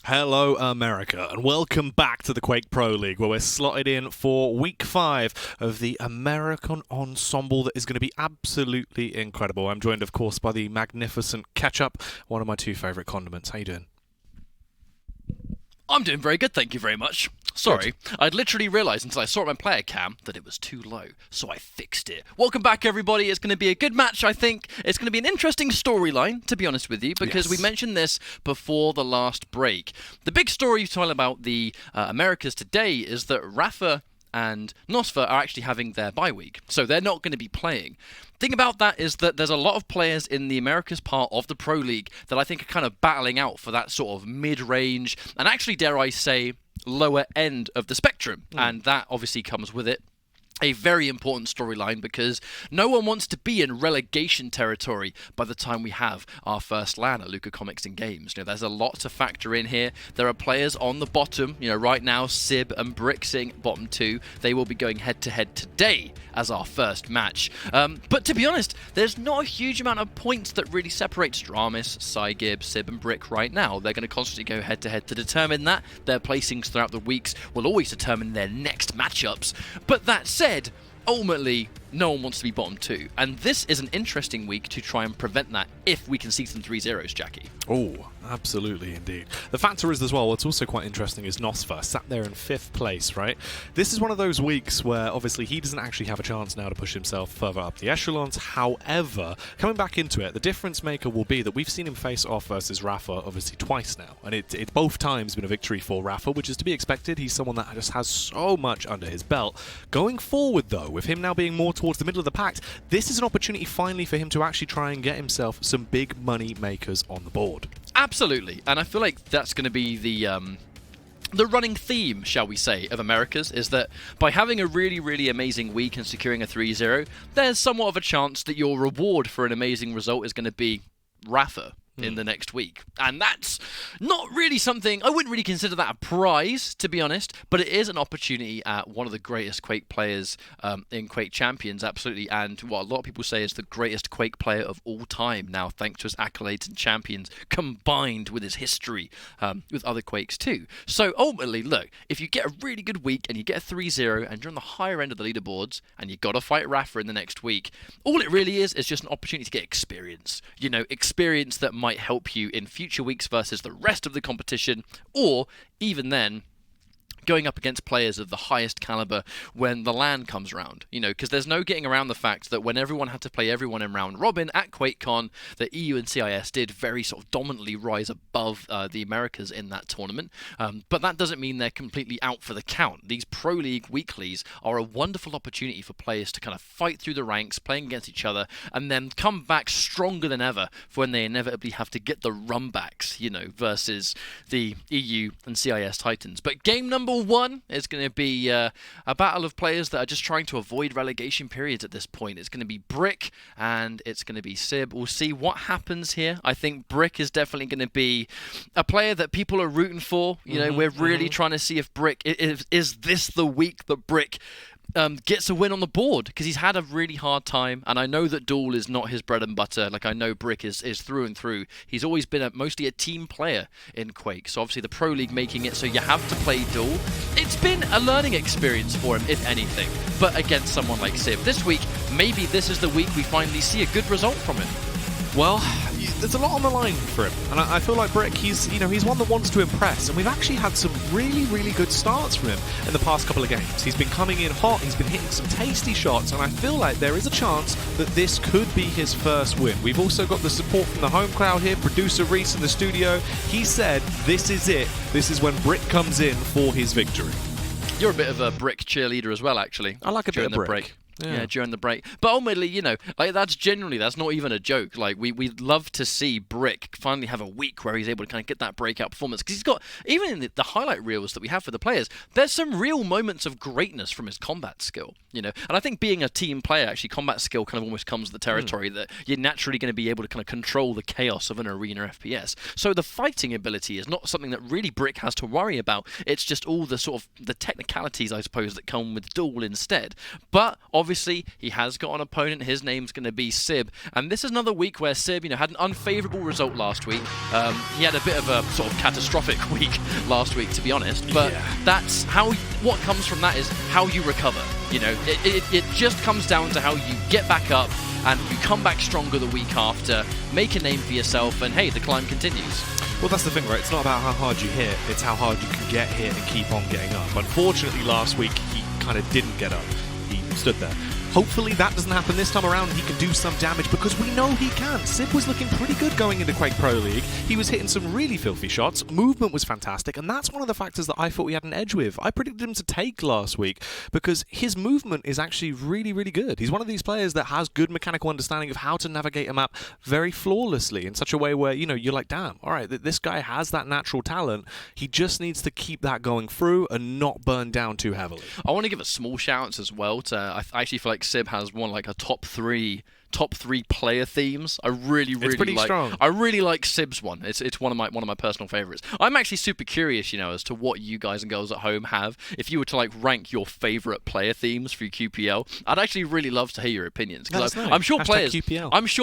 Hello, America, and welcome back to the Quake Pro League, where we're slotted in for Week 5 of the American Ensemble that is going to be absolutely incredible. I'm joined, of course, by the magnificent Ketchup, one of my two favourite condiments. How you doing? I'm doing very good, thank you very much. Sorry, I'd literally realised until I saw it on my player cam that it was too low, so I fixed it. Welcome back, everybody. It's going to be a good match, I think. It's going to be an interesting storyline, to be honest with you, because we mentioned this before the last break. The big story you tell about the Americas today is that Rafa and Nosfa are actually having their bye week, so they're not going to be playing. The thing about that is that there's a lot of players in the Americas part of the Pro League that I think are kind of battling out for that sort of mid-range, and actually, dare I say, lower end of the spectrum, and that obviously comes with it a very important storyline because no one wants to be in relegation territory by the time we have our first LAN at Luca Comics and Games. There's a lot to factor in here. There are players on the bottom, right now, Sib and br1ck sitting bottom 2. They will be going head-to-head today as our first match. But to be honest, there's not a huge amount of points that really separates Dramis, Cygib, Sib and br1ck right now. They're going to constantly go head-to-head to determine that. Their placings throughout the weeks will always determine their next matchups. But that said, ultimately, no one wants to be bottom 2. And this is an interesting week to try and prevent that if we can see some 3-0s, Jackie. Oh, absolutely indeed. The factor is as well, what's also quite interesting is Nosfa sat there in 5th place, right? This is one of those weeks where obviously he doesn't actually have a chance now to push himself further up the echelons. However, coming back into it, the difference maker will be that we've seen him face off versus Rafa obviously twice now. And it's both times been a victory for Rafa, which is to be expected. He's someone that just has so much under his belt. Going forward though, with him now being more towards the middle of the pack, this is an opportunity finally for him to actually try and get himself some big money makers on the board. Absolutely, and I feel like that's going to be the running theme, shall we say, of Americas, is that by having a really, really amazing week and securing a 3-0, there's somewhat of a chance that your reward for an amazing result is going to be Rafa in the next week. And that's not really something, I wouldn't really consider that a prize, to be honest, but it is an opportunity at one of the greatest Quake players in Quake Champions, absolutely, and what a lot of people say is the greatest Quake player of all time now, thanks to his accolades and champions, combined with his history with other Quakes too. So ultimately, look, if you get a really good week and you get a 3-0 and you're on the higher end of the leaderboards and you've got to fight Rafa in the next week, all it really is just an opportunity to get experience. Experience that might help you in future weeks versus the rest of the competition, or even then going up against players of the highest caliber when the LAN comes around, because there's no getting around the fact that when everyone had to play everyone in round robin at QuakeCon, the EU and CIS did very sort of dominantly rise above the Americas in that tournament, but that doesn't mean they're completely out for the count. These Pro League weeklies are a wonderful opportunity for players to kind of fight through the ranks, playing against each other, and then come back stronger than ever for when they inevitably have to get the runbacks, versus the EU and CIS Titans. But game number 1 is going to be a battle of players that are just trying to avoid relegation periods at this point. It's going to be br1ck and it's going to be Sib. We'll see what happens here. I think br1ck is definitely going to be a player that people are rooting for. We're really trying to see if br1ck, is this the week that br1ck gets a win on the board, because he's had a really hard time, and I know that duel is not his bread and butter. Like, I know br1ck is through and through. He's always been mostly a team player in Quake, so obviously the Pro League making it so you have to play duel. It's been a learning experience for him, if anything, but against someone like Sib. This week, maybe this is the week we finally see a good result from him. Well, there's a lot on the line for him, and I feel like br1ck, he's one that wants to impress, and we've actually had some really, really good starts from him in the past couple of games. He's been coming in hot, he's been hitting some tasty shots, and I feel like there is a chance that this could be his first win. We've also got the support from the home crowd here, producer Reese in the studio. He said this is it. This is when br1ck comes in for his victory. You're a bit of a br1ck cheerleader as well, actually. I like a bit of br1ck. Yeah, during the break. But ultimately, that's not even a joke. Like, we'd love to see br1ck finally have a week where he's able to kind of get that breakout performance. Because he's got, even in the highlight reels that we have for the players, there's some real moments of greatness from his combat skill, And I think being a team player, actually, combat skill kind of almost comes with the territory that you're naturally going to be able to kind of control the chaos of an arena FPS. So the fighting ability is not something that really br1ck has to worry about. It's just all the sort of the technicalities, I suppose, that come with duel instead. But Obviously, he has got an opponent. His name's going to be Sib. And this is another week where Sib, had an unfavourable result last week. He had a bit of a sort of catastrophic week last week, to be honest. But that's what comes from that is how you recover. It just comes down to how you get back up and you come back stronger the week after, make a name for yourself, and hey, the climb continues. Well, that's the thing, right? It's not about how hard you hit, it's how hard you can get hit and keep on getting up. Unfortunately, last week, he kind of didn't get up. He stood there. Hopefully that doesn't happen this time around and he can do some damage because we know he can. Sib was looking pretty good going into Quake Pro League. He was hitting some really filthy shots. Movement was fantastic, and that's one of the factors that I thought we had an edge with. I predicted him to take last week because his movement is actually really, really good. He's one of these players that has good mechanical understanding of how to navigate a map very flawlessly in such a way where, you're like, damn, all right, this guy has that natural talent. He just needs to keep that going through and not burn down too heavily. I want to give a small shout as well to, I actually feel like Sib has one like a top three player themes. I really like. Strong. I really like Sib's one. It's one of my personal favorites. I'm actually super curious, as to what you guys and girls at home have. If you were to rank your favorite player themes for QPL, I'd actually really love to hear your opinions because I'm sure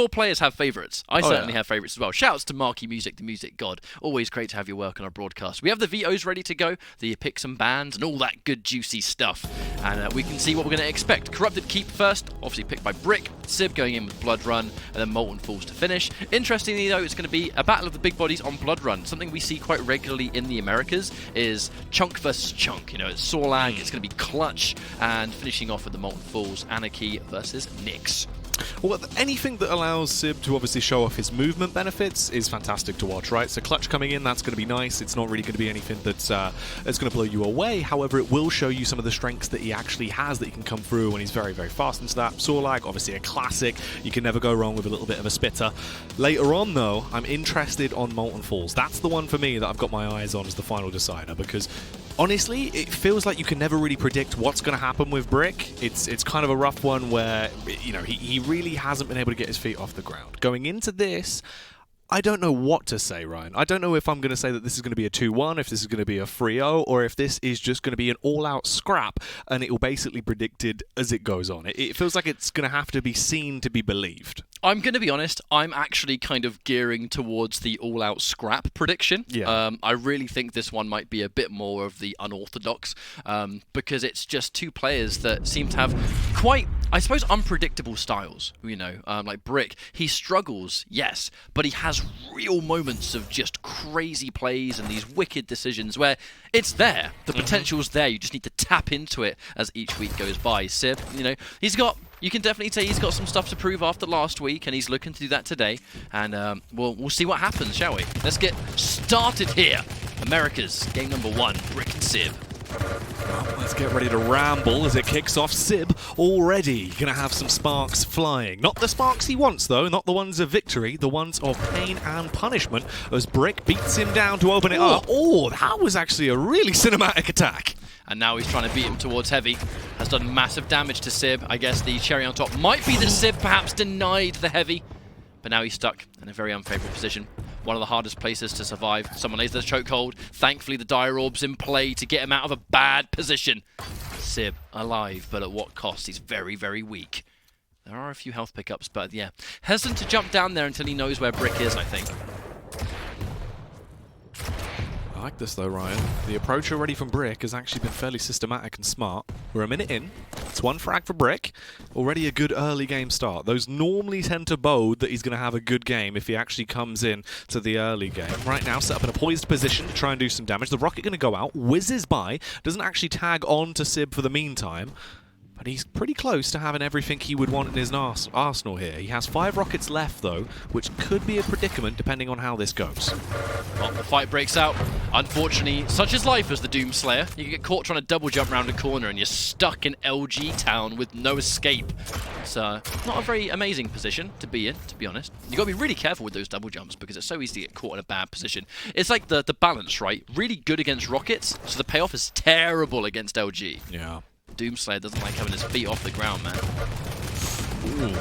players have favorites. I certainly have favorites as well. Shouts to Marky Music, the music god. Always great to have your work on our broadcast. We have the VOs ready to go, the picks and bans, and all that good juicy stuff. And we can see what we're going to expect. Corrupted Keep first, obviously picked by br1ck. Sib going in with Blood Run, and then Molten Falls to finish. Interestingly though, it's going to be a battle of the big bodies on Blood Run. Something we see quite regularly in the Americas is chunk versus chunk. It's Sorlag, it's going to be clutch, and finishing off with the Molten Falls, Anarchy versus Nyx. Well, anything that allows Sib to obviously show off his movement benefits is fantastic to watch, right? So clutch coming in, that's going to be nice. It's not really going to be anything that's going to blow you away. However, it will show you some of the strengths that he actually has that he can come through when he's very, very fast into that. Sorlag, obviously a classic. You can never go wrong with a little bit of a spitter. Later on, though, I'm interested on Molten Falls. That's the one for me that I've got my eyes on as the final decider because honestly, it feels like you can never really predict what's going to happen with br1ck. It's kind of a rough one where, he really hasn't been able to get his feet off the ground. Going into this, I don't know what to say, Ryan. I don't know if I'm going to say that this is going to be a 2-1, if this is going to be a 3-0, or if this is just going to be an all-out scrap, and it will basically be predicted as it goes on. It feels like it's going to have to be seen to be believed. I'm going to be honest, I'm actually kind of gearing towards the all-out scrap prediction. Yeah. I really think this one might be a bit more of the unorthodox, because it's just two players that seem to have quite, I suppose, unpredictable styles. Like br1ck, he struggles, yes, but he has real moments of just crazy plays and these wicked decisions where it's there. The potential's there. You just need to tap into it as each week goes by. Sib, you can definitely say he's got some stuff to prove after last week, and he's looking to do that today. And we'll see what happens, shall we? Let's get started here. America's game number 1, br1ck and Sib. Well, let's get ready to ramble as it kicks off. Sib already going to have some sparks flying. Not the sparks he wants, though. Not the ones of victory. The ones of pain and punishment as br1ck beats him down to open it up. Oh, that was actually a really cinematic attack. And now he's trying to beat him towards heavy. Has done massive damage to Sib. I guess the cherry on top might be that Sib perhaps denied the heavy. But now he's stuck in a very unfavourable position. One of the hardest places to survive. Someone lays the chokehold. Thankfully, the Dire Orb's in play to get him out of a bad position. Sib alive, but at what cost? He's very, very weak. There are a few health pickups, but yeah. Hesitant to jump down there until he knows where br1ck is, I think. I like this though, Ryan. The approach already from br1ck has actually been fairly systematic and smart. We're a minute in. It's one frag for br1ck. Already a good early game start. Those normally tend to bode that he's going to have a good game if he actually comes in to the early game. Right now, set up in a poised position to try and do some damage. The rocket going to go out, whizzes by, doesn't actually tag on to Sib for the meantime. But he's pretty close to having everything he would want in his arsenal here. He has 5 rockets left, though, which could be a predicament depending on how this goes. Well, the fight breaks out. Unfortunately, such is life as the Doomslayer. You get caught trying to double jump around a corner and you're stuck in LG Town with no escape. It's not a very amazing position to be in, to be honest. You've got to be really careful with those double jumps because it's so easy to get caught in a bad position. It's like the balance, right? Really good against rockets, so the payoff is terrible against LG. Yeah. Doomslayer doesn't like having his feet off the ground, man. Ooh.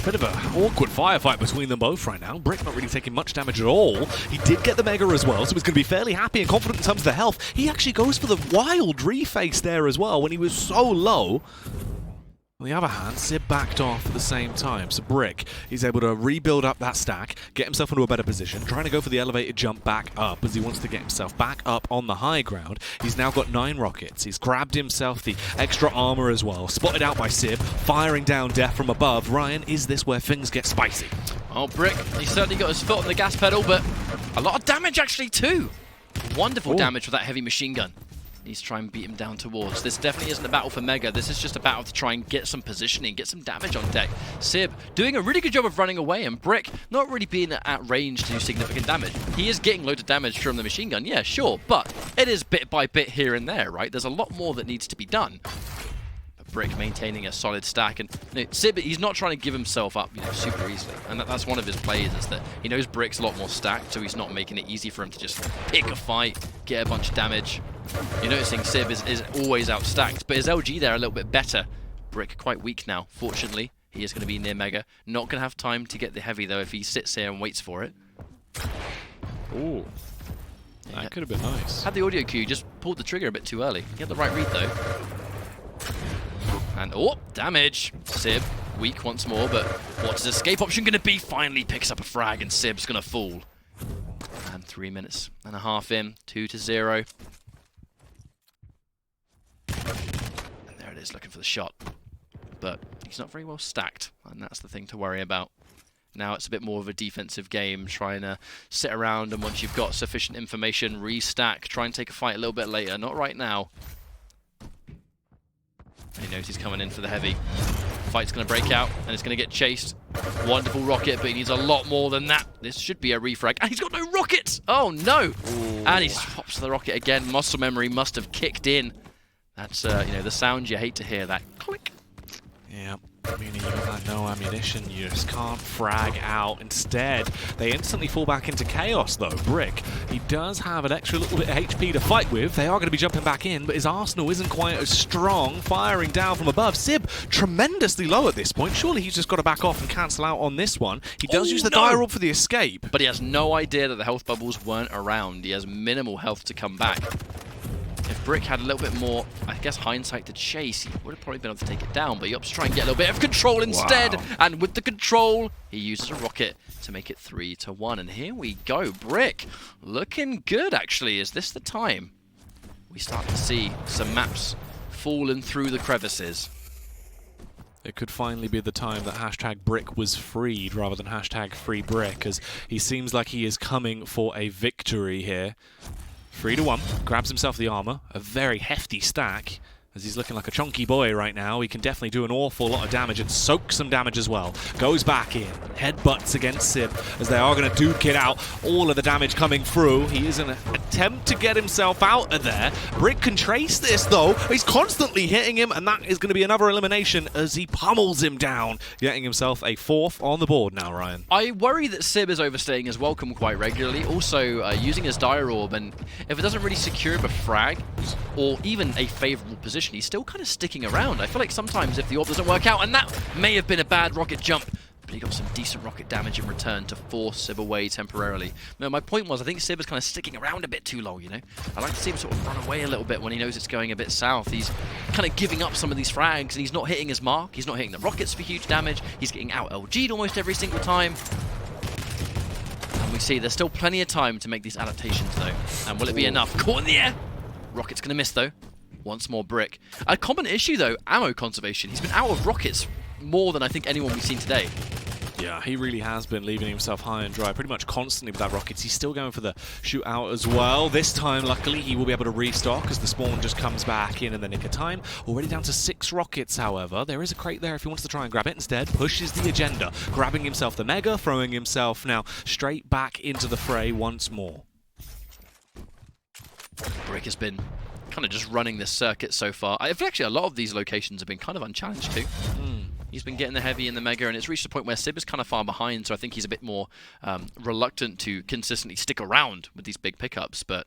Bit of an awkward firefight between them both right now. br1ck not really taking much damage at all. He did get the Mega as well, so he's going to be fairly happy and confident in terms of the health. He actually goes for the wild reface there as well when he was so low. On the other hand, Sib backed off at the same time, so br1ck, he's able to rebuild up that stack, get himself into a better position, trying to go for the elevated jump back up as he wants to get himself back up on the high ground. He's now got 9 rockets, he's grabbed himself the extra armor as well, spotted out by Sib, firing down death from above. Ryan, is this where things get spicy? Oh, br1ck, he's certainly got his foot on the gas pedal, but a lot of damage actually too. Wonderful damage with that heavy machine gun. Needs to try and beat him down towards. This definitely isn't a battle for Mega. This is just a battle to try and get some positioning, get some damage on deck. Sib doing a really good job of running away, and br1ck not really being at range to do significant damage. He is getting loads of damage from the machine gun, yeah, sure, but it is bit by bit here and there, right? There's a lot more that needs to be done. But br1ck maintaining a solid stack, and Sib, he's not trying to give himself up, super easily. And that's one of his plays, is that he knows br1ck's a lot more stacked, so he's not making it easy for him to just pick a fight, get a bunch of damage. You're noticing Sib is always outstacked, but his LG there a little bit better. br1ck quite weak now, fortunately. He is going to be near Mega. Not going to have time to get the heavy, though, if he sits here and waits for it. Ooh. That could have been nice. Had the audio cue, just pulled the trigger a bit too early. He had the right read, though. And, oh, damage. Sib, weak once more, but what's his escape option going to be? Finally picks up a frag, and Sib's going to fall. And 3 minutes and a half in, 2-0. And there it is, looking for the shot. But he's not very well stacked, and that's the thing to worry about. Now it's a bit more of a defensive game, trying to sit around, and once you've got sufficient information, restack, try and take a fight a little bit later. Not right now. He knows he's coming in for the heavy. Fight's going to break out, and it's going to get chased. Wonderful rocket, but he needs a lot more than that. This should be a refrag. And he's got no rockets! Oh, no! Ooh. And he pops the rocket again. Muscle memory must have kicked in. That's, the sound you hate to hear, that click. Yeah, meaning you got no ammunition, you just can't frag out. Instead, they instantly fall back into chaos, though. br1ck, he does have an extra little bit of HP to fight with. They are going to be jumping back in, but his arsenal isn't quite as strong, firing down from above. Sib, tremendously low at this point. Surely he's just got to back off and cancel out on this one. He does use the dire orb for the escape. But he has no idea that the health bubbles weren't around. He has minimal health to come back. If br1ck had a little bit more, I guess, hindsight to chase, he would have probably been able to take it down, but he opts to try and get a little bit of control instead. Wow. And with the control, he uses a rocket to make it 3-1. And here we go. br1ck looking good, actually. Is this the time we start to see some maps falling through the crevices? It could finally be the time that hashtag br1ck was freed rather than hashtag free br1ck, as he seems like he is coming for a victory here. 3-1, grabs himself the armor, a very hefty stack, as he's looking like a chunky boy right now. He can definitely do an awful lot of damage and soak some damage as well. Goes back in, headbutts against Sib, as they are going to duke it out. All of the damage coming through. He is in an attempt to get himself out of there. br1ck can trace this, though. He's constantly hitting him, and that is going to be another elimination as he pummels him down, getting himself a 4th on the board now, Ryan. I worry that Sib is overstaying his welcome quite regularly, also using his dire orb, and if it doesn't really secure him a frag, or even a favorable position, he's still kind of sticking around. I feel like sometimes if the orb doesn't work out, and that may have been a bad rocket jump, but he got some decent rocket damage in return to force Sib away temporarily. No, my point was, I think Sib is kind of sticking around a bit too long, I like to see him sort of run away a little bit when he knows it's going a bit south. He's kind of giving up some of these frags, and he's not hitting his mark. He's not hitting the rockets for huge damage. He's getting out LG'd almost every single time. And we see there's still plenty of time to make these adaptations, though. And will it be enough? Caught in the air! Rocket's going to miss, though. Once more br1ck. A common issue, though, ammo conservation. He's been out of rockets more than I think anyone we've seen today. Yeah, he really has been leaving himself high and dry pretty much constantly with that rockets. He's still going for the shootout as well. This time, luckily, he will be able to restock as the spawn just comes back in the nick of time. Already down to 6 rockets, however. There is a crate there if he wants to try and grab it. Instead, pushes the agenda, grabbing himself the Mega, throwing himself now straight back into the fray once more. br1ck has been kind of just running this circuit so far. I feel actually a lot of these locations have been kind of unchallenged too. He's been getting the heavy and the Mega, and it's reached a point where Sib is kind of far behind, so I think he's a bit more reluctant to consistently stick around with these big pickups, but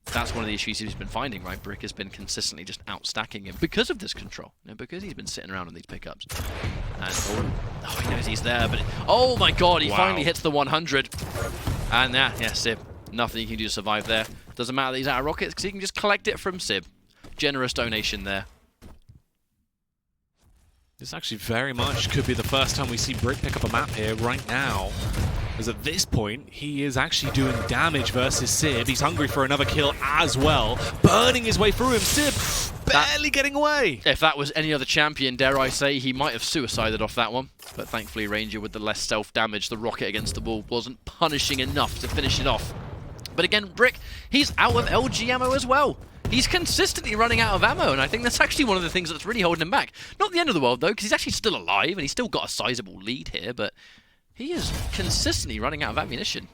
that's one of the issues he's been finding, right? br1ck has been consistently just outstacking him because of this control, because he's been sitting around on these pickups. And he knows he's there, but oh my god, he finally hits the 100. And yeah, Sib, nothing you can do to survive there. Doesn't matter that he's out of rockets, because he can just collect it from Sib. Generous donation there. This actually very much could be the first time we see br1ck pick up a map here right now. As at this point, he is actually doing damage versus Sib. He's hungry for another kill as well. Burning his way through him. Sib barely getting away. If that was any other champion, dare I say, he might have suicided off that one. But thankfully, Ranger with the less self-damage, the rocket against the wall wasn't punishing enough to finish it off. But again, br1ck, he's out of LG ammo as well. He's consistently running out of ammo, and I think that's actually one of the things that's really holding him back. Not the end of the world, though, because he's actually still alive, and he's still got a sizable lead here, but he is consistently running out of ammunition.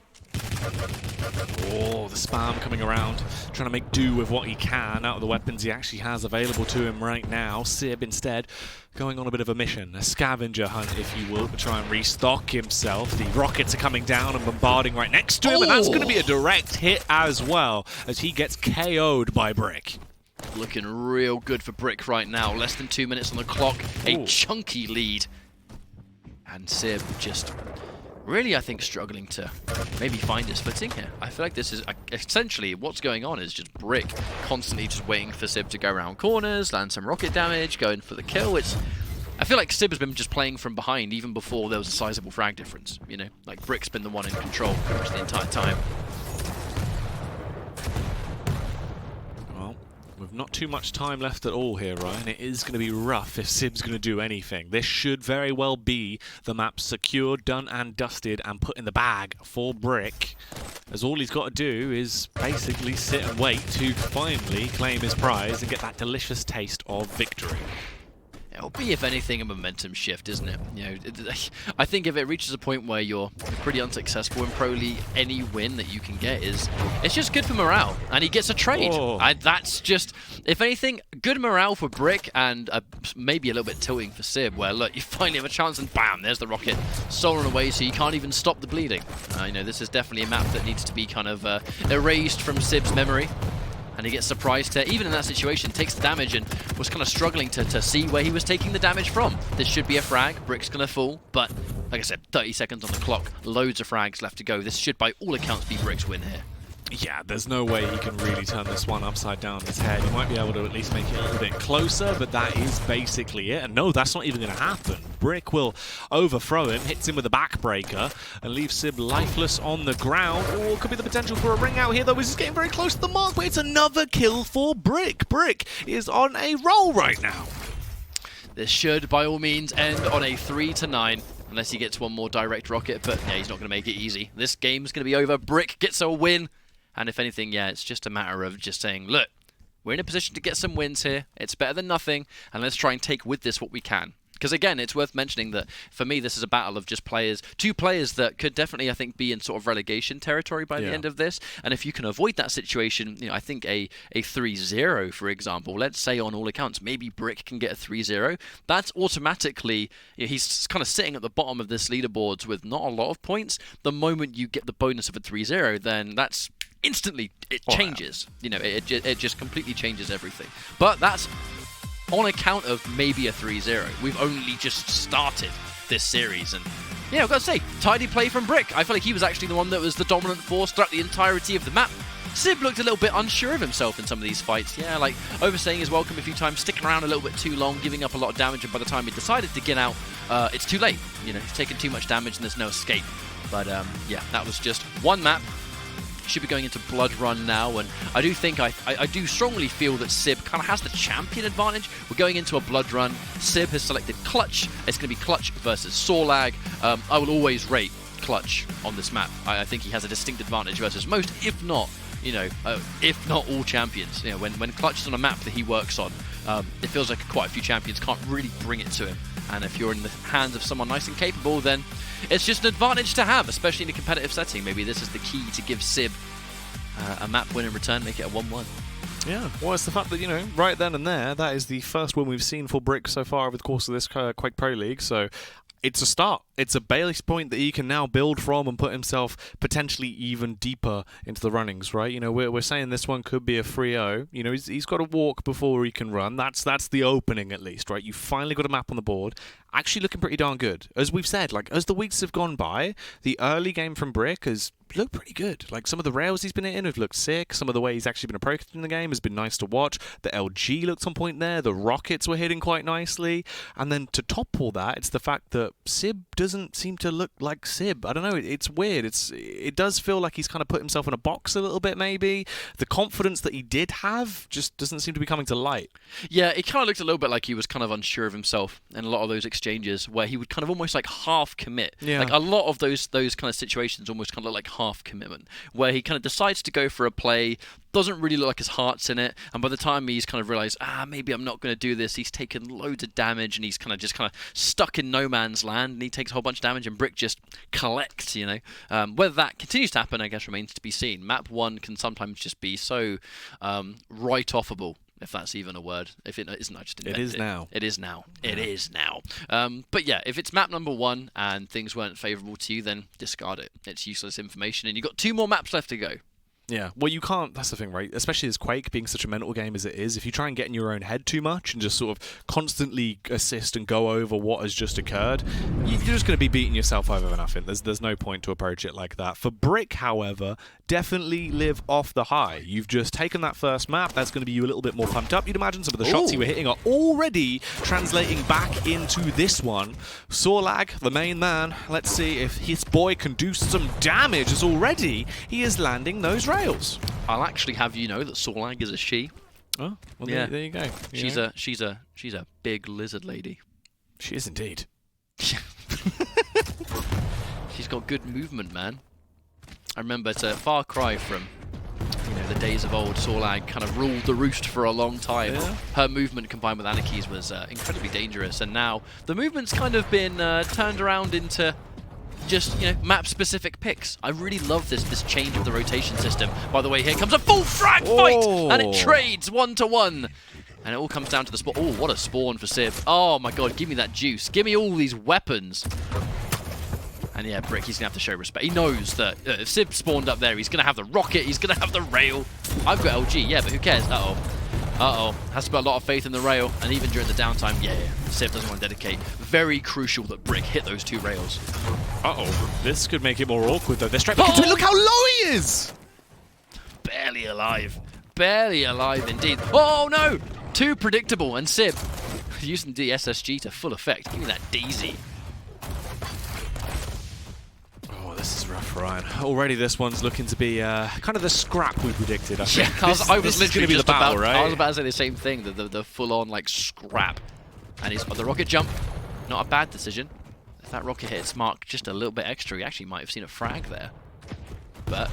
Oh, the spam coming around, trying to make do with what he can out of the weapons he actually has available to him right now. Sib, instead, going on a bit of a mission, a scavenger hunt, if you will, to try and restock himself. The rockets are coming down and bombarding right next to him, and that's going to be a direct hit as well, as he gets KO'd by br1ck. Looking real good for br1ck right now. Less than 2 minutes on the clock, a chunky lead. And Sib just really, I think, struggling to maybe find his footing here. I feel like this is essentially what's going on is just br1ck constantly just waiting for Sib to go around corners, land some rocket damage, going for the kill. I feel like Sib has been just playing from behind even before there was a sizable frag difference. You know, like br1ck's been the one in control pretty much the entire time. With not too much time left at all here, Ryan, it is going to be rough if Sib's going to do anything. This should very well be the map secured, done and dusted, and put in the bag for br1ck, as all he's got to do is basically sit and wait to finally claim his prize and get that delicious taste of victory. It'll be, if anything, a momentum shift, isn't it? You know, I think if it reaches a point where you're pretty unsuccessful in Pro League, any win that you can get it's just good for morale, and he gets a trade. That's just, if anything, good morale for br1ck, and maybe a little bit tilting for Sib, where look, you finally have a chance, and bam, there's the rocket stolen away, so you can't even stop the bleeding. You know, this is definitely a map that needs to be kind of erased from Sib's memory. And he gets surprised here, even in that situation, takes the damage and was kind of struggling to see where he was taking the damage from. This should be a frag, br1ck's going to fall, but like I said, 30 seconds on the clock, loads of frags left to go. This should, by all accounts, be br1ck's win here. Yeah, there's no way he can really turn this one upside down his head. He might be able to at least make it a little bit closer, but that is basically it. And no, that's not even going to happen. br1ck will overthrow him, hits him with a backbreaker, and leaves Sib lifeless on the ground. Or could be the potential for a ring out here, though. He's getting very close to the mark, but it's another kill for br1ck. br1ck is on a roll right now. This should, by all means, end on a 3-9. Unless he gets one more direct rocket, but yeah, he's not going to make it easy. This game's going to be over. br1ck gets a win. And if anything, yeah, it's just a matter of just saying, look, we're in a position to get some wins here. It's better than nothing. And let's try and take with this what we can. Because again, it's worth mentioning that for me, this is a battle of just two players that could definitely, I think, be in sort of relegation territory by the end of this. And if you can avoid that situation, you know, I think a 3-0, for example, let's say on all accounts, maybe br1ck can get a 3-0. That's automatically, you know, he's kind of sitting at the bottom of this leaderboards with not a lot of points. The moment you get the bonus of a 3-0, then that's instantly, it changes. You know, it just completely changes everything. But that's on account of maybe a 3-0. We've only just started this series, and yeah, I've got to say, tidy play from br1ck. I feel like he was actually the one that was the dominant force throughout the entirety of the map. Sib looked a little bit unsure of himself in some of these fights. Yeah, like overstaying his welcome a few times, sticking around a little bit too long, giving up a lot of damage, and by the time he decided to get out, it's too late. You know, he's taken too much damage and there's no escape. But yeah, that was just one map. Should be going into Blood Run now, and I do think I do strongly feel that Sib kind of has the champion advantage. We're going into a Blood Run. Sib has selected Clutch. It's going to be Clutch versus Sorlag. I will always rate Clutch on this map. I think he has a distinct advantage versus most, if not, you know, if not all champions. You know, when Clutch is on a map that he works on, it feels like quite a few champions can't really bring it to him. And if you're in the hands of someone nice and capable, then it's just an advantage to have, especially in a competitive setting. Maybe this is the key to give Sib a map win in return, make it a 1-1. Yeah, well, it's the fact that, you know, right then and there, that is the first win we've seen for br1ck so far over the course of this Quake Pro League, so it's a start. It's a base point that he can now build from and put himself potentially even deeper into the runnings, right? You know, we're saying this one could be a 3-0. You know, he's got to walk before he can run. That's the opening at least, right? You finally got a map on the board. Actually looking pretty darn good. As we've said, like, as the weeks have gone by, the early game from br1ck has looked pretty good. Like, some of the rails he's been hitting have looked sick. Some of the way he's actually been approaching the game has been nice to watch. The LG looked on point there. The rockets were hitting quite nicely. And then to top all that, it's the fact that Sib doesn't seem to look like Sib. I don't know. It's weird. It does feel like he's kind of put himself in a box a little bit, maybe. The confidence that he did have just doesn't seem to be coming to light. Yeah, it kind of looked a little bit like he was kind of unsure of himself in a lot of those exchanges where he would kind of almost like half commit. Yeah. Like a lot of those kind of situations almost kind of look like half commitment where he kind of decides to go for a play, doesn't really look like his heart's in it, and by the time he's kind of realised, maybe I'm not going to do this, he's taken loads of damage and he's kind of stuck in no man's land, and he takes a whole bunch of damage and br1ck just collects, you know. Whether that continues to happen, I guess, remains to be seen. Map 1 can sometimes just be so write-offable, if that's even a word. If it isn't, I just invented it. It is now. It is now. Yeah. It is now. But yeah, if it's map number 1 and things weren't favourable to you, then discard it. It's useless information, and you've got 2 more maps left to go. Yeah, well, you can't, that's the thing, right? Especially as Quake being such a mental game as it is, if you try and get in your own head too much and just sort of constantly assist and go over what has just occurred, you're just going to be beating yourself over for nothing. There's no point to approach it like that. For br1ck, however, definitely live off the high. You've just taken that first map, that's going to be you a little bit more pumped up. You'd imagine some of the shots you were hitting are already translating back into this one. br1ck, the main man, let's see if his boy can do some damage, as already he is landing those rails. I'll actually have you know that br1ck is a she. Oh, well, Yeah. there you go. She's a big lizard lady. She is indeed. She's got good movement, man. I remember it's a far cry from, you know, the days of old. br1ck kind of ruled the roost for a long time. Yeah. Her movement combined with Anaki's was incredibly dangerous, and now the movement's kind of been turned around into just, you know, map-specific picks. I really love this change of the rotation system. By the way, here comes a full frag fight, and it trades 1-to-1. And it all comes down to the spawn. Oh, what a spawn for Sib. Oh my god, give me that juice. Give me all these weapons. And yeah, br1ck, he's going to have to show respect. He knows that if Sib spawned up there, he's going to have the rocket, he's going to have the rail. I've got LG, yeah, but who cares? Uh-oh. Uh-oh. Has to put a lot of faith in the rail. And even during the downtime, yeah, Sib doesn't want to dedicate. Very crucial that br1ck hit those 2 rails. Uh-oh. This could make it more awkward, though. They're straight back into it. Look how low he is! Barely alive. Barely alive, indeed. Oh, no! Too predictable, and Sib using the SSG to full effect. Give me that Daisy. Oh, this is rough, Ryan. Already this one's looking to be kind of the scrap we predicted, I think. Yeah, I was literally be just the battle, about, right? I was about to say the same thing, the full-on, like, scrap. And he's got the rocket jump. Not a bad decision. If that rocket hit its mark just a little bit extra, he actually might have seen a frag there. But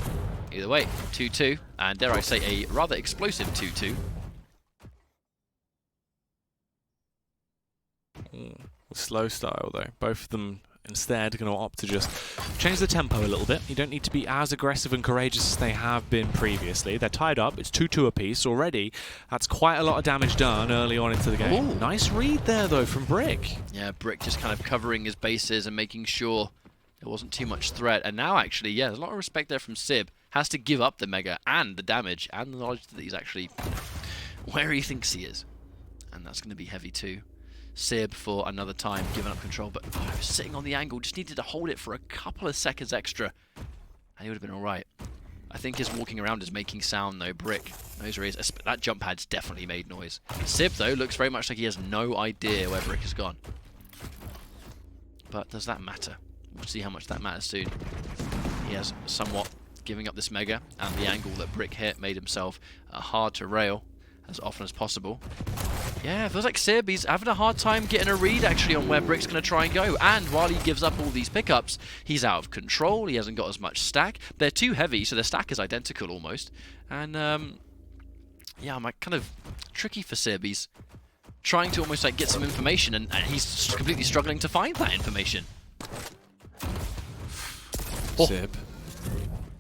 either way, 2-2, and dare I say a rather explosive 2-2. Slow style, though. Both of them instead going to opt to just change the tempo a little bit. You don't need to be as aggressive and courageous as they have been previously. They're tied up. It's 2-2 apiece already. That's quite a lot of damage done early on into the game. Ooh. Nice read there, though, from br1ck. Yeah, br1ck just kind of covering his bases and making sure there wasn't too much threat. And now, actually, yeah, there's a lot of respect there from Sib. Has to give up the Mega and the damage and the knowledge that he's actually where he thinks he is. And that's going to be heavy, too. Sib for another time, giving up control, but sitting on the angle, just needed to hold it for a couple of seconds extra, and he would have been alright. I think his walking around is making sound, though. br1ck knows where he is. That jump pad's definitely made noise. Sib, though, looks very much like he has no idea where br1ck has gone. But does that matter? We'll see how much that matters soon. He has somewhat giving up this Mega, and the angle that br1ck hit made himself hard to rail as often as possible. Yeah, it feels like Sib, he's having a hard time getting a read, actually, on where br1ck's going to try and go. And while he gives up all these pickups, he's out of control. He hasn't got as much stack. They're too heavy, so their stack is identical almost. And, yeah, I'm like, kind of tricky for Sib. He's trying to almost like get some information, and he's completely struggling to find that information. Sib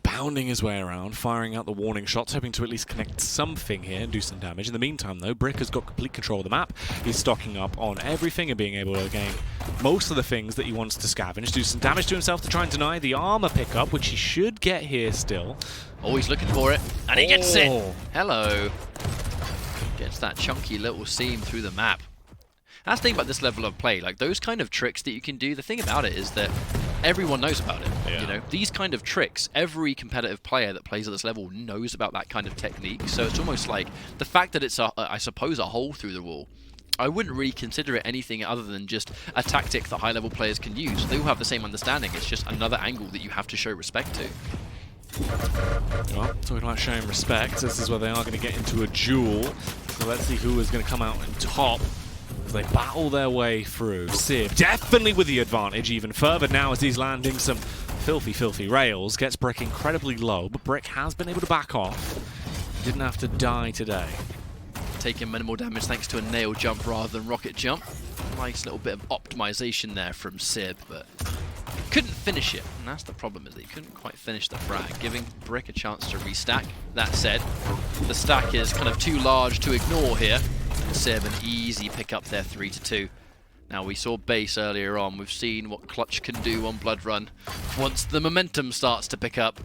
pounding his way around, firing out the warning shots, hoping to at least connect something here and do some damage. In the meantime, though, br1ck has got complete control of the map. He's stocking up on everything and being able to gain most of the things that he wants to scavenge, do some damage to himself to try and deny the armor pickup, which he should get here still. Oh, he's looking for it, and he gets it! Hello! Gets that chunky little seam through the map. That's the thing about this level of play, like those kind of tricks that you can do, the thing about it is that everyone knows about it. Yeah. You know, these kind of tricks, every competitive player that plays at this level knows about that kind of technique. So it's almost like the fact that it's, I suppose, a hole through the wall. I wouldn't really consider it anything other than just a tactic that high-level players can use. They all have the same understanding. It's just another angle that you have to show respect to. Well, talking about showing respect, this is where they are going to get into a duel. So let's see who is going to come out on top as they battle their way through. Sib definitely with the advantage even further now as he's landing some filthy rails. Gets br1ck incredibly low, but br1ck has been able to back off. Didn't have to die today. Taking minimal damage thanks to a nail jump rather than rocket jump. Nice little bit of optimization there from Sib, but couldn't finish it. And that's the problem, is that he couldn't quite finish the frag, giving br1ck a chance to restack. That said, the stack is kind of too large to ignore here. And Sib an easy pick up there, 3-2. Now, we saw base earlier on. We've seen what Clutch can do on Blood Run once the momentum starts to pick up.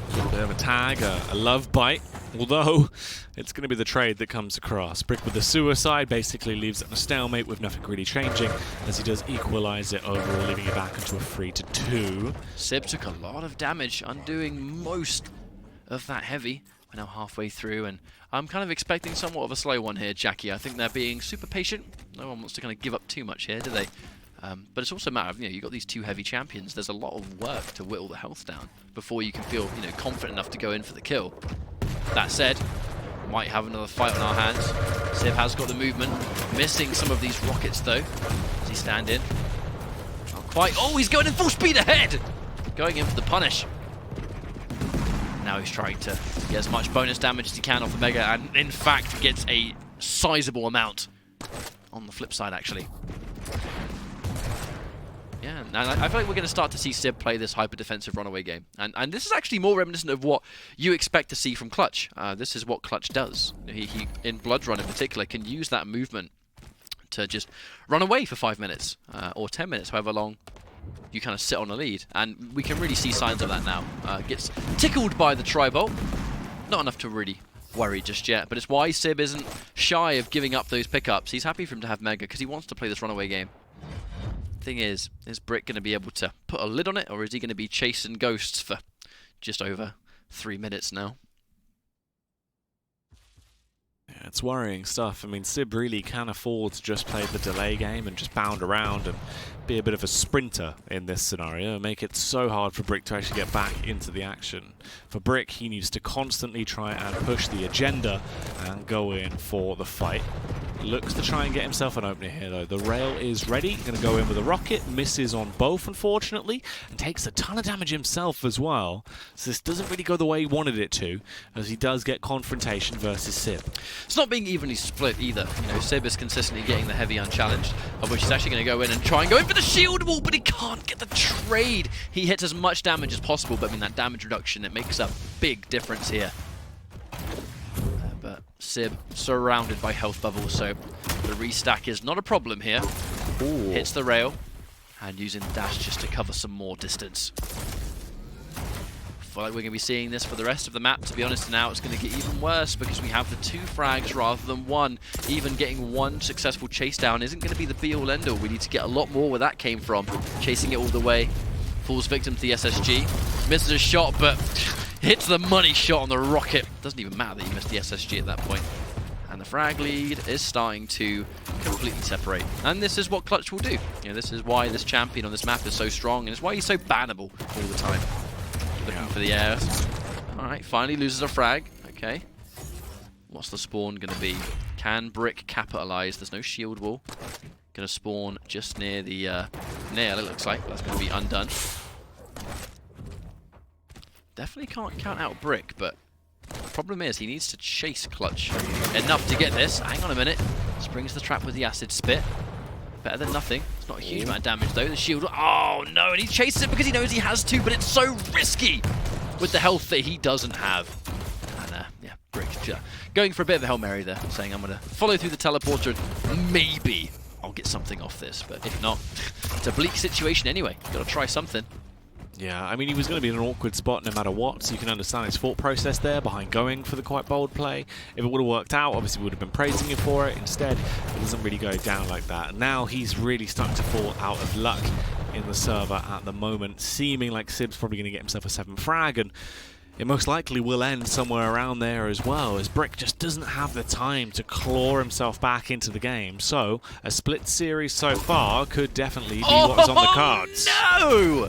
A little bit of a tag, a love bite, although it's going to be the trade that comes across. br1ck with the suicide basically leaves it in a stalemate with nothing really changing as he does equalize it overall, leaving it back into a 3-2. Sib took a lot of damage, undoing most of that heavy. We're now halfway through, and I'm kind of expecting somewhat of a slow one here, Jackie. I think they're being super patient. No one wants to kind of give up too much here, do they? But it's also a matter of, you know, you've got these two heavy champions. There's a lot of work to whittle the health down before you can feel, you know, confident enough to go in for the kill. That said, might have another fight on our hands. Sib has got the movement, missing some of these rockets though. Does he stand in? Not quite. Oh, he's going in full speed ahead! Going in for the punish. Now he's trying to get as much bonus damage as he can off the Mega, and in fact gets a sizable amount on the flip side, actually. Yeah, and I feel like we're going to start to see Sib play this hyper-defensive runaway game. And this is actually more reminiscent of what you expect to see from Clutch. This is what Clutch does. He, in Blood Run in particular, can use that movement to just run away for 5 minutes, or 10 minutes, however long you kind of sit on a lead. And we can really see signs of that now. Gets tickled by the tri-bolt. Not enough to really worry just yet, but it's why Sib isn't shy of giving up those pickups. He's happy for him to have Mega, because he wants to play this runaway game. Thing is br1ck going to be able to put a lid on it, or is he going to be chasing ghosts for just over 3 minutes now? Yeah, it's worrying stuff. I mean, Sib really can afford to just play the delay game and just bound around and be a bit of a sprinter in this scenario and make it so hard for br1ck to actually get back into the action. For br1ck, he needs to constantly try and push the agenda and go in for the fight. Looks to try and get himself an opener here, though. The rail is ready. Going to go in with a rocket. Misses on both, unfortunately, and takes a ton of damage himself as well. So this doesn't really go the way he wanted it to, as he does get confrontation versus Sib. It's not being evenly split either. You know, Sib is consistently getting the heavy unchallenged, of which he's actually going to go in and try and go in for the shield wall, but he can't get the trade. He hits as much damage as possible, but I mean, that damage reduction, it makes a big difference here. But Sib surrounded by health bubbles, so the restack is not a problem here. Ooh. Hits the rail, and using the dash just to cover some more distance. Feel like we're going to be seeing this for the rest of the map. To be honest, now it's going to get even worse because we have the 2 frags rather than 1. Even getting 1 successful chase down isn't going to be the be-all end-all. We need to get a lot more where that came from. Chasing it all the way. Falls victim to the SSG. Misses a shot, but hits the money shot on the rocket. Doesn't even matter that he missed the SSG at that point. And the frag lead is starting to completely separate. And this is what Clutch will do. You know, this is why this champion on this map is so strong, and it's why he's so bannable all the time. Looking for the air. Alright, finally loses a frag. Okay. What's the spawn going to be? Can br1ck capitalize? There's no shield wall. Going to spawn just near the nail, it looks like. That's going to be undone. Definitely can't count out br1ck, but the problem is he needs to chase Clutch enough to get this. Hang on a minute. Springs the trap with the acid spit. Better than nothing. It's not a huge amount of damage though. The shield. Oh no, and he chases it because he knows he has to, but it's so risky with the health that he doesn't have. And yeah, br1ck going for a bit of a Hail Mary there, saying I'm going to follow through the teleporter and maybe I'll get something off this. But if not, it's a bleak situation anyway. Got to try something. Yeah, I mean, he was going to be in an awkward spot no matter what, so you can understand his thought process there behind going for the quite bold play. If it would have worked out, obviously we would have been praising him for it. Instead, it doesn't really go down like that. And now he's really starting to fall out of luck in the server at the moment, seeming like Sib's probably going to get himself a 7th frag, and it most likely will end somewhere around there as well, as br1ck just doesn't have the time to claw himself back into the game. So, a split series so far could definitely be what's on the cards. No!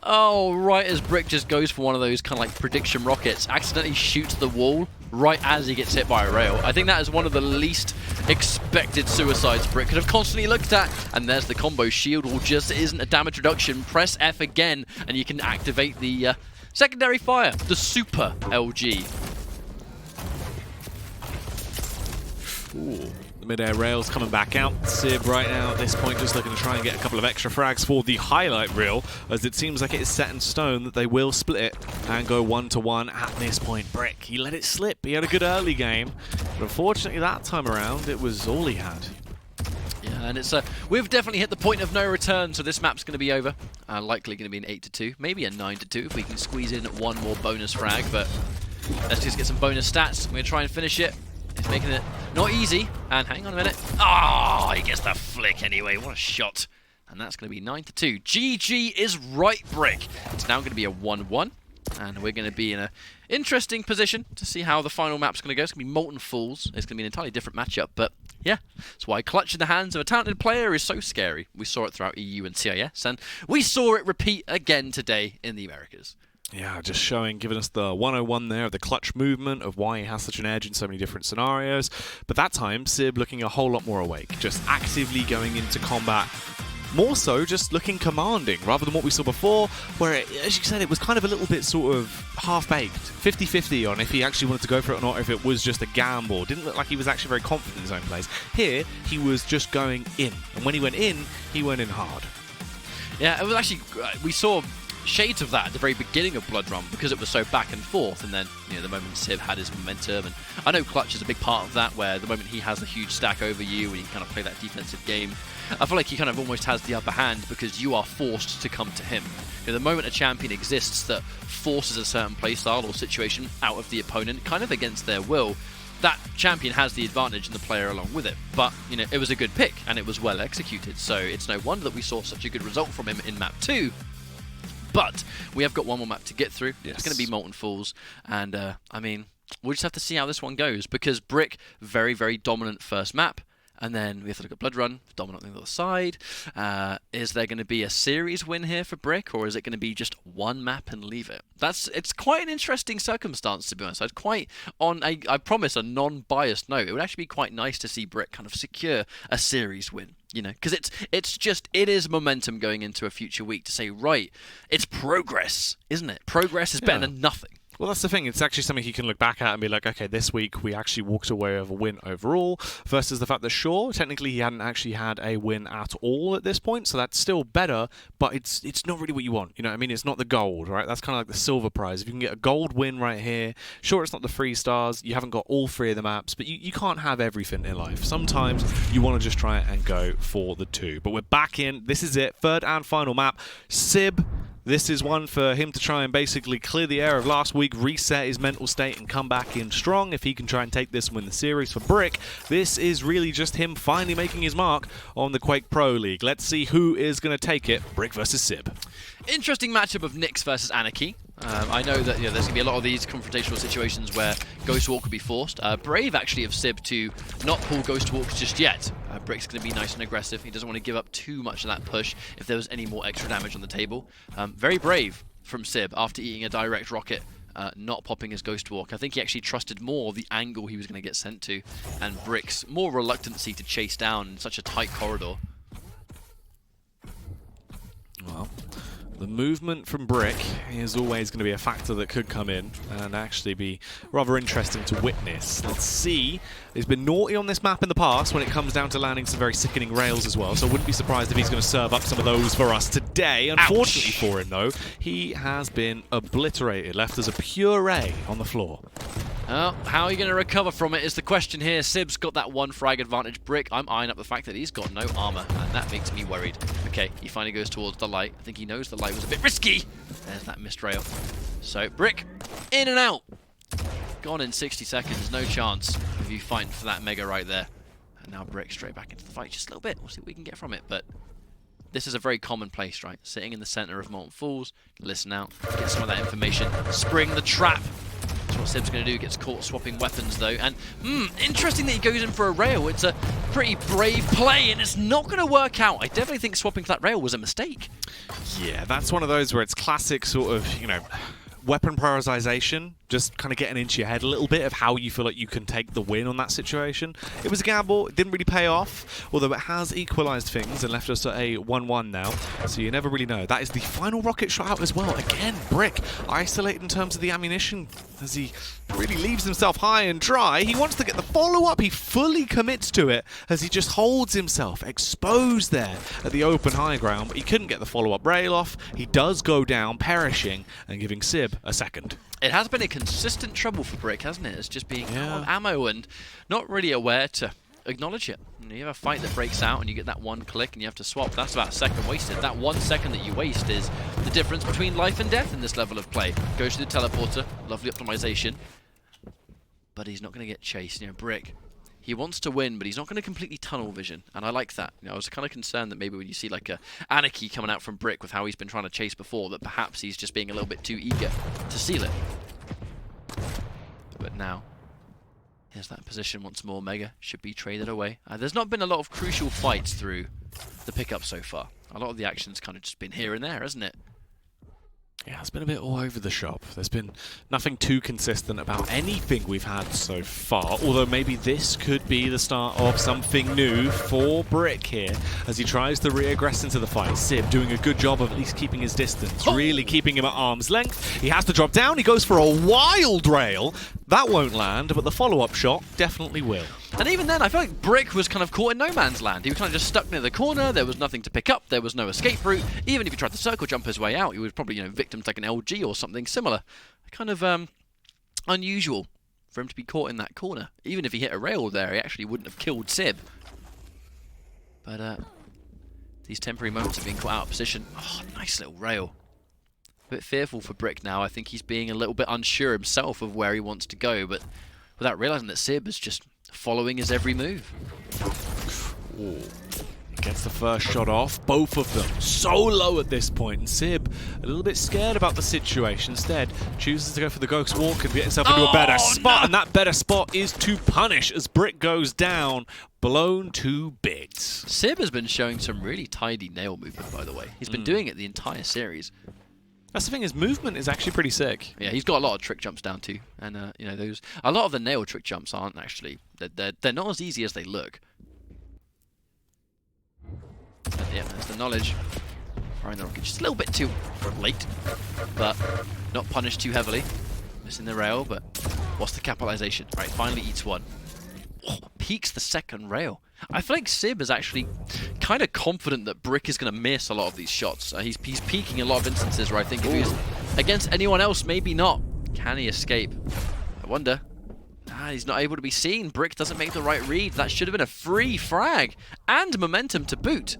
Oh, right as br1ck just goes for one of those kind of like prediction rockets, accidentally shoots the wall right as he gets hit by a rail. I think that is one of the least expected suicides br1ck could have constantly looked at. And there's the combo. Shield wall just isn't a damage reduction. Press F again, and you can activate the secondary fire, the super LG. Ooh. Mid-air rails coming back out. Sib right now at this point just looking to try and get a couple of extra frags for the highlight reel, as it seems like it is set in stone that they will split it and go 1-1 at this point. br1ck, he let it slip. He had a good early game, but unfortunately that time around it was all he had. Yeah, and it's we've definitely hit the point of no return, so this map's going to be over. Likely going to be an 8-2, maybe a 9-2 if we can squeeze in one more bonus frag, but let's just get some bonus stats. We're going to try and finish it. It's making it not easy. And hang on a minute. Oh, he gets the flick anyway. What a shot. And that's going to be 9-2. GG is right, br1ck. It's now going to be a 1-1. And we're going to be in an interesting position to see how the final map's going to go. It's going to be Molten Falls. It's going to be an entirely different matchup. But yeah, that's why Clutch in the hands of a talented player is so scary. We saw it throughout EU and CIS. And we saw it repeat again today in the Americas. Yeah, just showing, giving us the 101 there of the clutch movement, of why he has such an edge in so many different scenarios. But that time, Sib looking a whole lot more awake, just actively going into combat. More so just looking commanding, rather than what we saw before, where, as you said, it was kind of a little bit sort of half-baked. 50-50 on if he actually wanted to go for it or not, or if it was just a gamble. Didn't look like he was actually very confident in his own plays. Here, he was just going in. And when he went in hard. Yeah, it was actually, we saw shades of that at the very beginning of Blood Run because it was so back and forth, and then the moment Sib had his momentum, and I know Clutch is a big part of that, where the moment he has a huge stack over you and you kind of play that defensive game, I feel like he kind of almost has the upper hand because you are forced to come to him. The moment a champion exists that forces a certain playstyle or situation out of the opponent, kind of against their will, that champion has the advantage and the player along with it. But, it was a good pick and it was well executed, so it's no wonder that we saw such a good result from him in map 2. But we have got one more map to get through. Yes. It's going to be Molten Falls. And, we'll just have to see how this one goes. Because br1ck, very, very dominant first map. And then we have to look at Blood Run, dominant on the other side. Is there going to be a series win here for br1ck? Or is it going to be just one map and leave it? It's quite an interesting circumstance, to be honest. I promise, a non-biased note. It would actually be quite nice to see br1ck kind of secure a series win. Because it is momentum going into a future week to say, right, it's progress, isn't it? Progress is better than nothing. Well, that's the thing. It's actually something he can look back at and be like, okay, this week we actually walked away with a win overall, versus the fact that, sure, technically he hadn't actually had a win at all at this point, so that's still better, but it's not really what you want. It's not the gold, right? That's kind of like the silver prize. If you can get a gold win right here, sure, it's not the 3 stars, you haven't got all 3 of the maps, but you can't have everything in life. Sometimes you want to just try and go for the 2. But we're back in. This is it. 3rd and final map. Sib. This is one for him to try and basically clear the air of last week, reset his mental state, and come back in strong. If he can try and take this and win the series for br1ck, this is really just him finally making his mark on the Quake Pro League. Let's see who is going to take it. br1ck versus Sib. Interesting matchup of Nyx versus Anarchy. I know that there's going to be a lot of these confrontational situations where Ghost Walk could be forced. Brave, actually, of Sib to not pull Ghost Walks just yet. br1ck's going to be nice and aggressive. He doesn't want to give up too much of that push if there was any more extra damage on the table. Very brave from Sib after eating a direct rocket, not popping his Ghost Walk. I think he actually trusted more the angle he was going to get sent to, and br1ck's more reluctancy to chase down in such a tight corridor. Well, the movement from br1ck is always going to be a factor that could come in and actually be rather interesting to witness. Let's see. He's been naughty on this map in the past when it comes down to landing some very sickening rails as well, so I wouldn't be surprised if he's going to serve up some of those for us today. Unfortunately for him, though, he has been obliterated, left as a puree on the floor. Oh, how are you going to recover from it is the question here. Sib's got that one frag advantage. Brick, I'm eyeing up the fact that he's got no armor, and that makes me worried. Okay, he finally goes towards the light. I think he knows the light was a bit risky. There's that missed rail. So, Brick, in and out. Gone in 60 seconds, no chance of you fighting for that mega right there. And now Brick straight back into the fight just a little bit. We'll see what we can get from it, but this is a very common place, right? Sitting in the center of Molten Falls, listen out, get some of that information, spring the trap. That's what Sib's going to do. Gets caught swapping weapons, though. And, interesting that he goes in for a rail. It's a pretty brave play, and it's not going to work out. I definitely think swapping for that rail was a mistake. Yeah, that's one of those where it's classic sort of, weapon prioritization, just kind of getting into your head a little bit of how you feel like you can take the win on that situation. It was a gamble, it didn't really pay off, although it has equalized things and left us at a 1-1 now, so you never really know. That is the final rocket shot out as well. Again, Brick isolated in terms of the ammunition as he really leaves himself high and dry. He wants to get the follow-up, he fully commits to it as he just holds himself exposed there at the open high ground, but he couldn't get the follow-up rail off. He does go down, perishing and giving Sib a second. It has been a consistent trouble for Brick, hasn't it? It's just being out of ammo and not really aware to acknowledge it. You have a fight that breaks out and you get that one click and you have to swap. That's about a second wasted. That 1 second that you waste is the difference between life and death in this level of play. Goes to the teleporter, lovely optimization. But he's not going to get chased. Brick, he wants to win, but he's not going to completely tunnel vision, and I like that. I was kind of concerned that maybe when you see like a Anarchy coming out from Brick with how he's been trying to chase before, that perhaps he's just being a little bit too eager to seal it. But now, here's that position once more. Mega should be traded away. There's not been a lot of crucial fights through the pickup so far. A lot of the action's kind of just been here and there, hasn't it? Yeah, it's been a bit all over the shop. There's been nothing too consistent about anything we've had so far, although maybe this could be the start of something new for Brick here as he tries to re-aggress into the fight. Sib doing a good job of at least keeping his distance, really keeping him at arm's length. He has to drop down. He goes for a wild rail. That won't land, but the follow-up shot definitely will. And even then, I feel like Brick was kind of caught in no man's land. He was kind of just stuck near the corner. There was nothing to pick up. There was no escape route. Even if he tried to circle jump his way out, he was probably, victim to like an LG or something similar. Kind of unusual for him to be caught in that corner. Even if he hit a rail there, he actually wouldn't have killed Sib. But these temporary moments of being caught out of position. Oh, nice little rail. A bit fearful for Brick now. I think he's being a little bit unsure himself of where he wants to go, but without realizing that Sib is just following his every move. Ooh. He gets the first shot off, both of them so low at this point, and Sib a little bit scared about the situation. Instead chooses to go for the ghost walk and get himself into a better spot, and that better spot is to punish as Brick goes down, blown to bits. Sib has been showing some really tidy nail movement, by the way. He's been doing it the entire series. That's the thing, his movement is actually pretty sick. Yeah, he's got a lot of trick jumps down too, and those a lot of the nail trick jumps aren't actually they're not as easy as they look. But yeah, there's the knowledge. Firing the rocket just a little bit too late, but not punished too heavily. Missing the rail, but what's the capitalization? Right, finally eats one. Oh, peaks the second rail. I feel like Sib is actually kind of confident that Brick is going to miss a lot of these shots. He's peaking a lot of instances where I think if he was against anyone else, maybe not. Can he escape? I wonder. He's not able to be seen. Brick doesn't make the right read. That should have been a free frag and momentum to boot.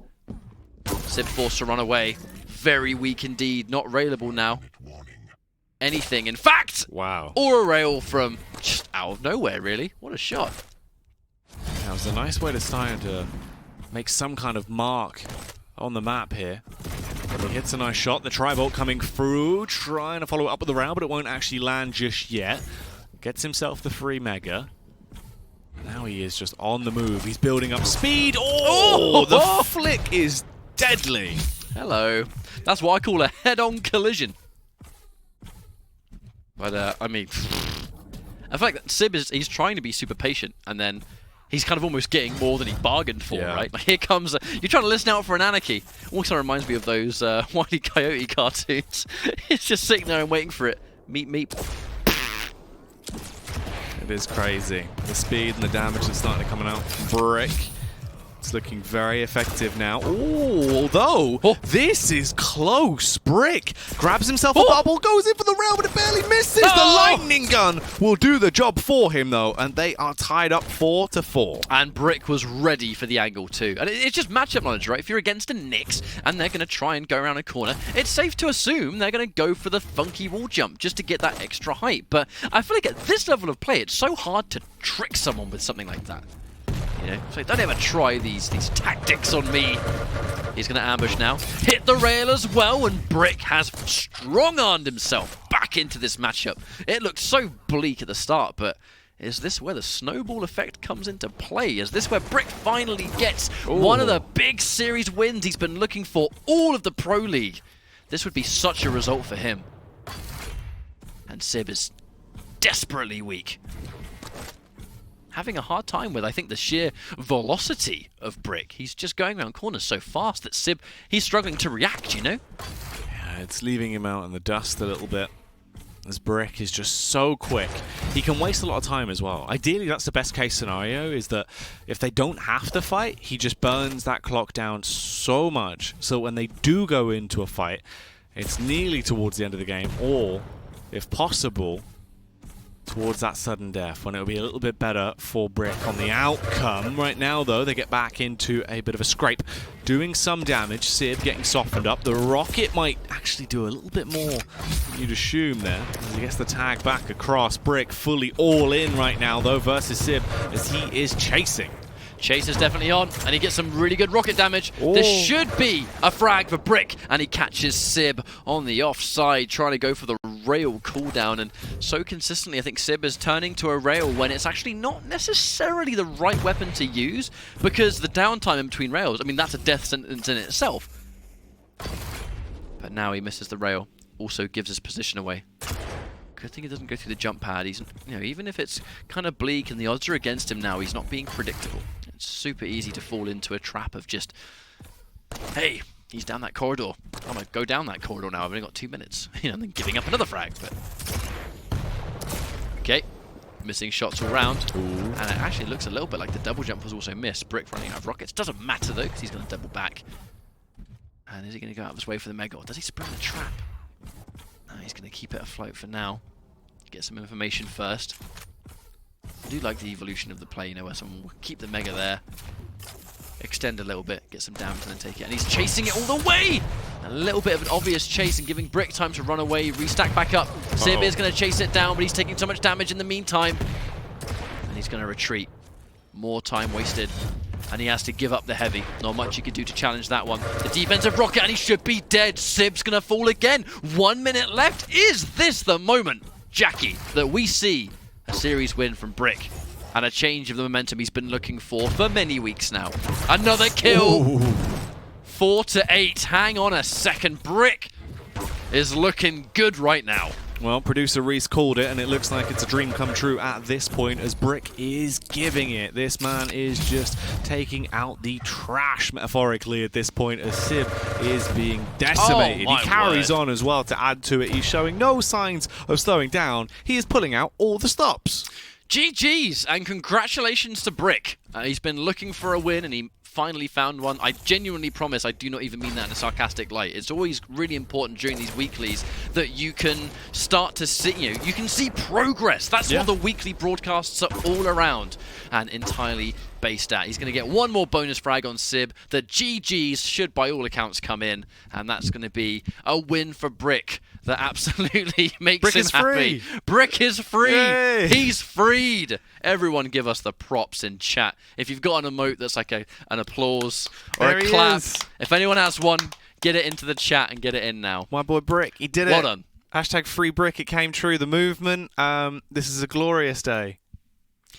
Sib forced to run away. Very weak indeed. Not railable now. Anything, in fact. Wow. Or a rail from just out of nowhere, really. What a shot. That was a nice way to start to make some kind of mark on the map here. He hits a nice shot. The tri-bolt coming through, trying to follow it up with the rail, but it won't actually land just yet. Gets himself the free mega. Now he is just on the move. He's building up speed. Oh, the flick is deadly. Hello. That's what I call a head-on collision. But, I mean, I feel like that Sib he's trying to be super patient, and then he's kind of almost getting more than he bargained for, right? Like, here comes you're trying to listen out for an Anarchy. Also reminds me of those Wile E. Coyote cartoons. It's just sitting there and waiting for it. Meep, meep. It is crazy. The speed and the damage that's starting to come out from Brick. It's looking very effective now. Ooh, although this is close. Br1ck grabs himself a bubble, goes in for the rail, but it barely misses. The lightning gun will do the job for him, though, and they are tied up 4-4. And br1ck was ready for the angle too. And it's just matchup knowledge, right? If you're against a Nyx and they're going to try and go around a corner, it's safe to assume they're going to go for the funky wall jump just to get that extra height. But I feel like at this level of play, it's so hard to trick someone with something like that. You know, so don't ever try these tactics on me. He's going to ambush now. Hit the rail as well, and br1ck has strong-armed himself back into this matchup. It looked so bleak at the start, but is this where the snowball effect comes into play? Is this where br1ck finally gets one of the big series wins he's been looking for all of the Pro League? This would be such a result for him. And Sib is desperately weak. Having a hard time with, I think, the sheer velocity of br1ck. He's just going around corners so fast that Sib, he's struggling to react, you know? Yeah, it's leaving him out in the dust a little bit, as br1ck is just so quick. He can waste a lot of time as well. Ideally, that's the best case scenario, is that if they don't have to fight, he just burns that clock down so much, so when they do go into a fight, it's nearly towards the end of the game, or, if possible, towards that sudden death, when it'll be a little bit better for br1ck on the outcome. Right now, though, they get back into a bit of a scrape, doing some damage. Sib getting softened up. The rocket might actually do a little bit more than you'd assume there, as he gets the tag back across. br1ck fully all in right now, though, versus Sib, as he is chasing. Chase is definitely on, and he gets some really good rocket damage. This should be a frag for br1ck, and he catches Sib on the offside, trying to go for the rail cooldown, and so consistently I think Sib is turning to a rail when it's actually not necessarily the right weapon to use, because the downtime in between rails, I mean, that's a death sentence in itself. But now he misses the rail, also gives his position away. Good thing he doesn't go through the jump pad. He's, you know, even if it's kind of bleak and the odds are against him now, he's not being predictable. It's super easy to fall into a trap of just, hey, he's down that corridor. I'm going to go down that corridor now. I've only got 2 minutes. You know, and then giving up another frag. But okay, missing shots all round. And it actually looks a little bit like the double jump was also missed. br1ck running out of rockets. Doesn't matter, though, because he's going to double back. And is he going to go out of his way for the mega? Or does he spring the trap? No, he's going to keep it afloat for now. Get some information first. I do like the evolution of the play, you know, where someone will keep the mega there, extend a little bit, get some damage, and then take it. And he's chasing it all the way! A little bit of an obvious chase and giving br1ck time to run away, restack back up. Sib is going to chase it down, but he's taking so much damage in the meantime. And he's going to retreat. More time wasted. And he has to give up the heavy. Not much you could do to challenge that one. The defensive rocket, and he should be dead. Sib's going to fall again. 1 minute left. Is this the moment, Jackie, that we see a series win from br1ck and a change of the momentum he's been looking for many weeks now? Another kill. 4-8. Hang on a second. br1ck is looking good right now. Well, producer Reese called it, and it looks like it's a dream come true at this point, as br1ck is giving it. This man is just taking out the trash, metaphorically, at this point, as Sib is being decimated. He carries on as well to add to it. He's showing no signs of slowing down. He is pulling out all the stops. GG's, and congratulations to br1ck. He's been looking for a win, and he finally found one. I genuinely promise I do not even mean that in a sarcastic light. It's always really important during these weeklies that you can start to see, you know, you can see progress. That's what the weekly broadcasts are all around and entirely based at. He's going to get one more bonus frag on Sib. The GGs should, by all accounts, come in, and that's going to be a win for br1ck. That absolutely makes him happy. br1ck is free. Yay. He's freed. Everyone give us the props in chat. If you've got an emote that's like an applause or a clap, if anyone has one, get it into the chat and get it in now. My boy br1ck, he did it. Well done. Hashtag free br1ck, it came true. The movement, this is a glorious day.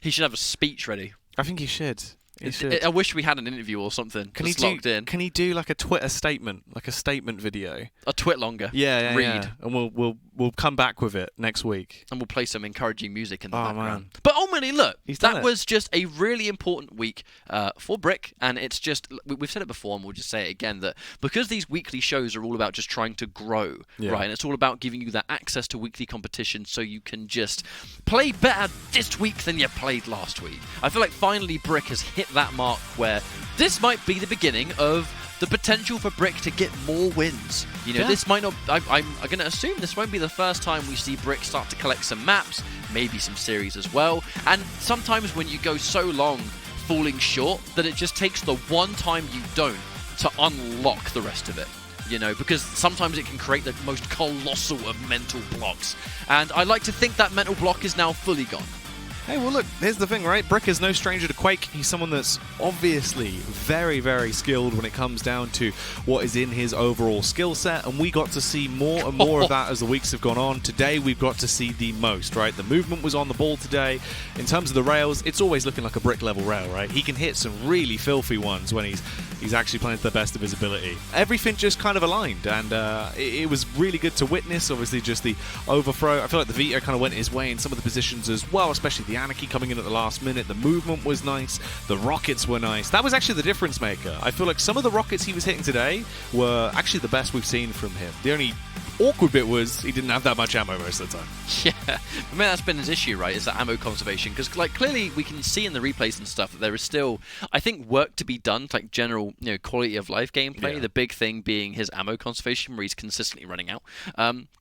He should have a speech ready. I think he should. I wish we had an interview or something. Can he do like a Twitter statement, like a statement video? A twit longer. Yeah. Read. And we'll we'll come back with it next week. And we'll play some encouraging music in the background. Man. But ultimately, look, that it. was just a really important week for br1ck, and it's just, we've said it before and we'll just say it again, that because these weekly shows are all about just trying to grow, right, and it's all about giving you that access to weekly competition so you can just play better this week than you played last week. I feel like finally br1ck has hit that mark where this might be the beginning of the potential for br1ck to get more wins. You know, this might not... I'm going to assume this won't be the first time we see br1ck start to collect some maps, maybe some series as well. And sometimes when you go so long falling short, that it just takes the one time you don't to unlock the rest of it. You know, because sometimes it can create the most colossal of mental blocks. And I like to think that mental block is now fully gone. Hey, well, look, here's the thing, right? br1ck is no stranger to Quake. He's someone that's obviously very, very skilled when it comes down to what is in his overall skill set, and we got to see more and more of that as the weeks have gone on. Today, we've got to see the most, right? The movement was on the ball today. In terms of the rails, it's always looking like a br1ck level rail, right? He can hit some really filthy ones when he's actually playing to the best of his ability. Everything just kind of aligned, and it was really good to witness. Obviously, just the overthrow. I feel like the Vito kind of went his way in some of the positions as well, especially the Anarchy coming in at the last minute. The movement was nice. The rockets were nice. That was actually the difference maker. I feel like some of the rockets he was hitting today were actually the best we've seen from him. The only awkward bit was he didn't have that much ammo most of the time. Yeah, I mean, that's been his issue, right, is that ammo conservation, because like clearly we can see in the replays and stuff that there is still, I think, work to be done, like general, you know, quality of life gameplay, the big thing being his ammo conservation where he's consistently running out.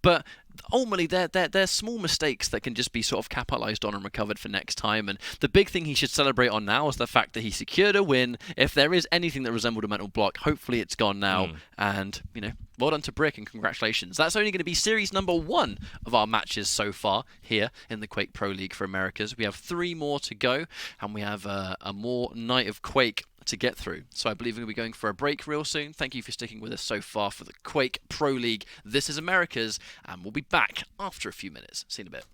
But ultimately, they're small mistakes that can just be sort of capitalized on and recovered for next time. And the big thing he should celebrate on now is the fact that he secured a win. If there is anything that resembled a mental block, hopefully it's gone now. And, you know, well done to br1ck and congratulations. That's only going to be series number 1 of our matches so far here in the Quake Pro League for Americas. We have 3 more to go, and we have a more night of Quake to get through. So I believe we'll be going for a break real soon. Thank you for sticking with us so far for the Quake Pro League. This is America's, and we'll be back after a few minutes. See you in a bit.